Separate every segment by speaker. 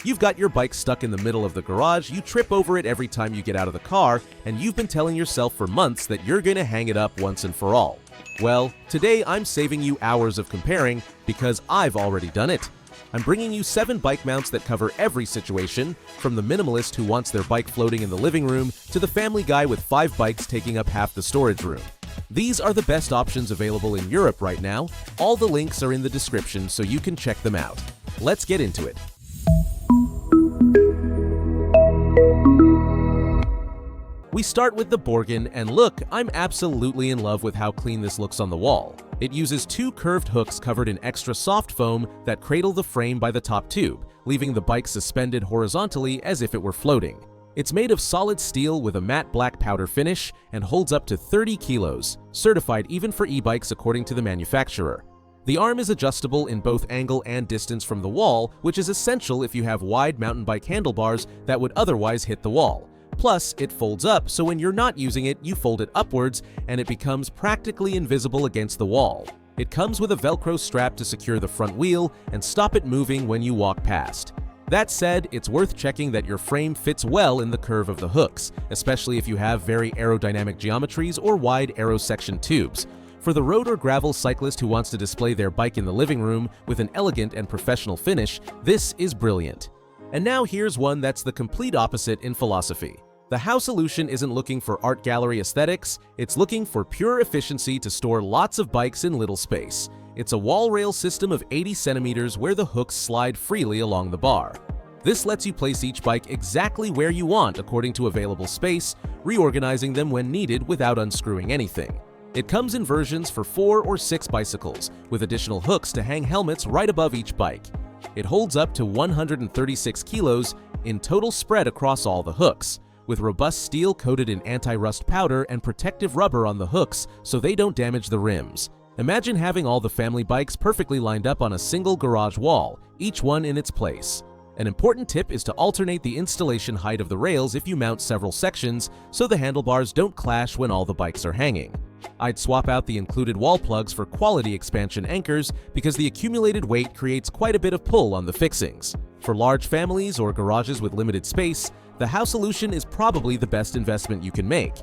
Speaker 1: You've got your bike stuck in the middle of the garage, you trip over it every time you get out of the car, and you've been telling yourself for months that you're going to hang it up once and for all. Well, today I'm saving you hours of comparing because I've already done it. I'm bringing you 7 bike mounts that cover every situation, from the minimalist who wants their bike floating in the living room to the family guy with 5 bikes taking up half the storage room. These are the best options available in Europe right now. All the links are in the description so you can check them out. Let's get into it. We start with the Borgen, and look, I'm absolutely in love with how clean this looks on the wall. It uses 2 curved hooks covered in extra soft foam that cradle the frame by the top tube, leaving the bike suspended horizontally as if it were floating. It's made of solid steel with a matte black powder finish and holds up to 30 kilos, certified even for e-bikes according to the manufacturer. The arm is adjustable in both angle and distance from the wall, which is essential if you have wide mountain bike handlebars that would otherwise hit the wall. Plus, it folds up, so when you're not using it, you fold it upwards and it becomes practically invisible against the wall. It comes with a Velcro strap to secure the front wheel and stop it moving when you walk past. That said, it's worth checking that your frame fits well in the curve of the hooks, especially if you have very aerodynamic geometries or wide aero section tubes. For the road or gravel cyclist who wants to display their bike in the living room with an elegant and professional finish, this is brilliant. And now here's one that's the complete opposite in philosophy. The How solution isn't looking for art gallery aesthetics, it's looking for pure efficiency to store lots of bikes in little space. It's a wall rail system of 80 centimeters where the hooks slide freely along the bar. This lets you place each bike exactly where you want according to available space, reorganizing them when needed without unscrewing anything. It comes in versions for 4 or 6 bicycles, with additional hooks to hang helmets right above each bike. It holds up to 136 kilos in total spread across all the hooks, with robust steel coated in anti-rust powder and protective rubber on the hooks so they don't damage the rims. Imagine having all the family bikes perfectly lined up on a single garage wall, each one in its place. An important tip is to alternate the installation height of the rails if you mount several sections so the handlebars don't clash when all the bikes are hanging. I'd swap out the included wall plugs for quality expansion anchors because the accumulated weight creates quite a bit of pull on the fixings. For large families or garages with limited space, the How solution is probably the best investment you can make.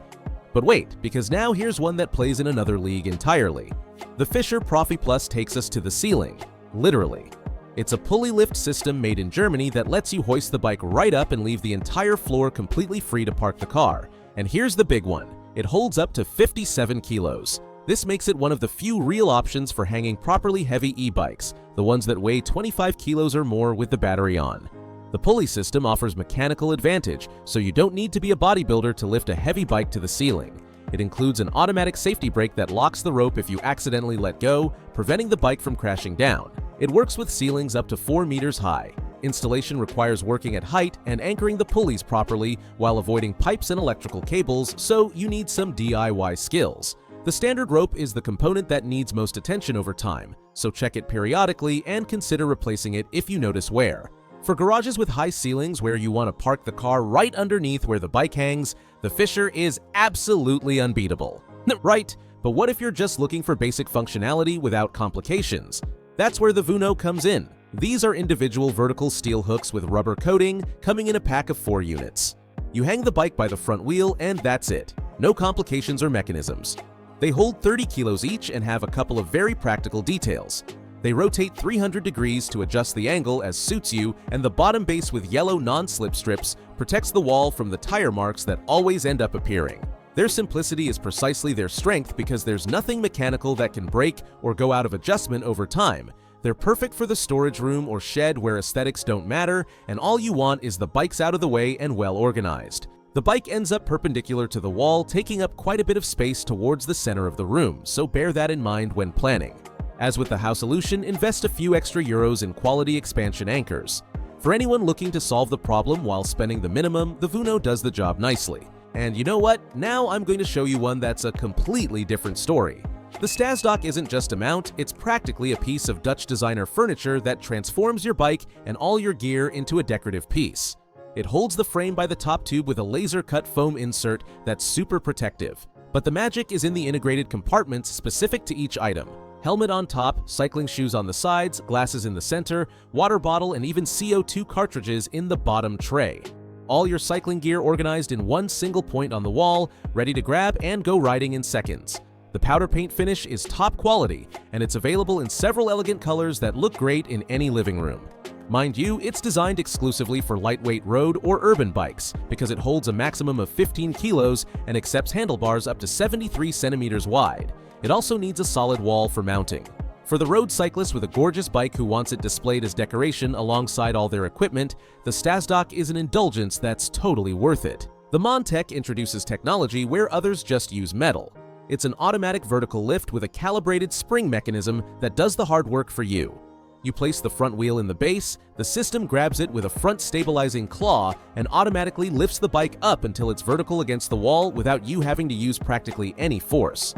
Speaker 1: But wait, because now here's one that plays in another league entirely. The Fischer Profi Plus takes us to the ceiling, literally. It's a pulley lift system made in Germany that lets you hoist the bike right up and leave the entire floor completely free to park the car. And here's the big one. It holds up to 57 kilos. This makes it one of the few real options for hanging properly heavy e-bikes, the ones that weigh 25 kilos or more with the battery on. The pulley system offers mechanical advantage, so you don't need to be a bodybuilder to lift a heavy bike to the ceiling. It includes an automatic safety brake that locks the rope if you accidentally let go, preventing the bike from crashing down. It works with ceilings up to 4 meters high. Installation requires working at height and anchoring the pulleys properly while avoiding pipes and electrical cables, so you need some DIY skills. The standard rope is the component that needs most attention over time, so check it periodically and consider replacing it if you notice wear. For garages with high ceilings where you want to park the car right underneath where the bike hangs, the Fischer is absolutely unbeatable. Right, but what if you're just looking for basic functionality without complications? That's where the Vuno comes in. These are individual vertical steel hooks with rubber coating, coming in a pack of 4 units. You hang the bike by the front wheel and that's it. No complications or mechanisms. They hold 30 kilos each and have a couple of very practical details. They rotate 300 degrees to adjust the angle as suits you, and the bottom base with yellow non-slip strips protects the wall from the tire marks that always end up appearing. Their simplicity is precisely their strength because there's nothing mechanical that can break or go out of adjustment over time. They're perfect for the storage room or shed where aesthetics don't matter, and all you want is the bikes out of the way and well organized. The bike ends up perpendicular to the wall, taking up quite a bit of space towards the center of the room, so bear that in mind when planning. As with the How solution, invest a few extra euros in quality expansion anchors. For anyone looking to solve the problem while spending the minimum, the Vuno does the job nicely. And you know what? Now I'm going to show you one that's a completely different story. The Stasdock isn't just a mount, it's practically a piece of Dutch designer furniture that transforms your bike and all your gear into a decorative piece. It holds the frame by the top tube with a laser-cut foam insert that's super protective. But the magic is in the integrated compartments specific to each item. Helmet on top, cycling shoes on the sides, glasses in the center, water bottle, and even CO2 cartridges in the bottom tray. All your cycling gear organized in one single point on the wall, ready to grab and go riding in seconds. The powder paint finish is top quality, and it's available in several elegant colors that look great in any living room. Mind you, it's designed exclusively for lightweight road or urban bikes because it holds a maximum of 15 kilos and accepts handlebars up to 73 centimeters wide. It also needs a solid wall for mounting. For the road cyclist with a gorgeous bike who wants it displayed as decoration alongside all their equipment, the Stazdock is an indulgence that's totally worth it. The Montech introduces technology where others just use metal. It's an automatic vertical lift with a calibrated spring mechanism that does the hard work for you. You place the front wheel in the base, the system grabs it with a front stabilizing claw and automatically lifts the bike up until it's vertical against the wall without you having to use practically any force.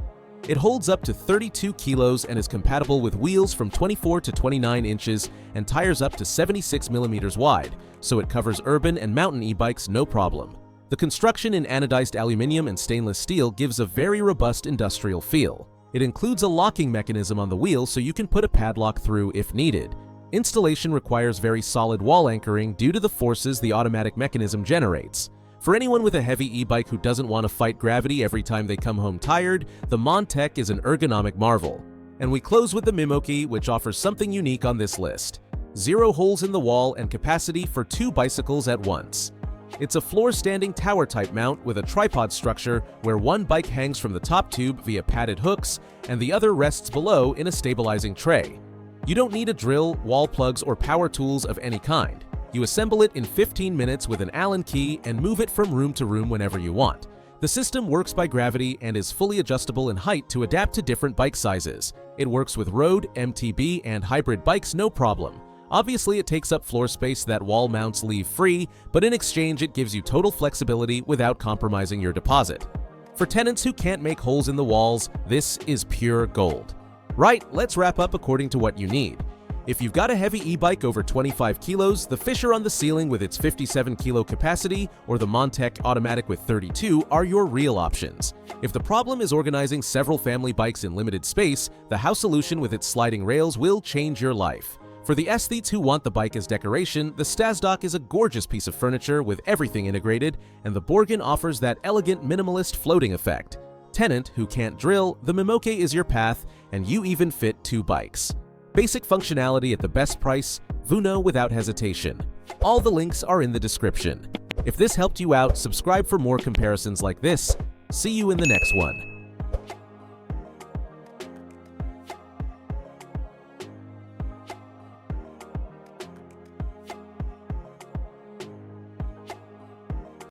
Speaker 1: It holds up to 32 kilos and is compatible with wheels from 24 to 29 inches and tires up to 76 millimeters wide, so it covers urban and mountain e-bikes no problem. The construction in anodized aluminum and stainless steel gives a very robust industrial feel. It includes a locking mechanism on the wheel so you can put a padlock through if needed. Installation requires very solid wall anchoring due to the forces the automatic mechanism generates. For anyone with a heavy e-bike who doesn't want to fight gravity every time they come home tired, the Montech is an ergonomic marvel. And we close with the Mimoki, which offers something unique on this list: 0 holes in the wall and capacity for 2 bicycles at once. It's a floor-standing tower-type mount with a tripod structure where one bike hangs from the top tube via padded hooks and the other rests below in a stabilizing tray. You don't need a drill, wall plugs, or power tools of any kind. You assemble it in 15 minutes with an Allen key and move it from room to room whenever you want. The system works by gravity and is fully adjustable in height to adapt to different bike sizes. It works with road, MTB, and hybrid bikes no problem. Obviously, it takes up floor space that wall mounts leave free, but in exchange it gives you total flexibility without compromising your deposit. For tenants who can't make holes in the walls, this is pure gold. Right, let's wrap up according to what you need. If you've got a heavy e-bike over 25 kilos, the Fisher on the ceiling with its 57 kilo capacity or the Montech automatic with 32 are your real options. If the problem is organizing several family bikes in limited space, the House solution with its sliding rails will change your life. For the aesthetes who want the bike as decoration, the Stazdock is a gorgeous piece of furniture with everything integrated, and the Borgen offers that elegant minimalist floating effect. Tenant who can't drill, the Mimoke is your path, and you even fit 2 bikes. Basic functionality at the best price, Vuno without hesitation. All the links are in the description. If this helped you out, subscribe for more comparisons like this. See you in the next one.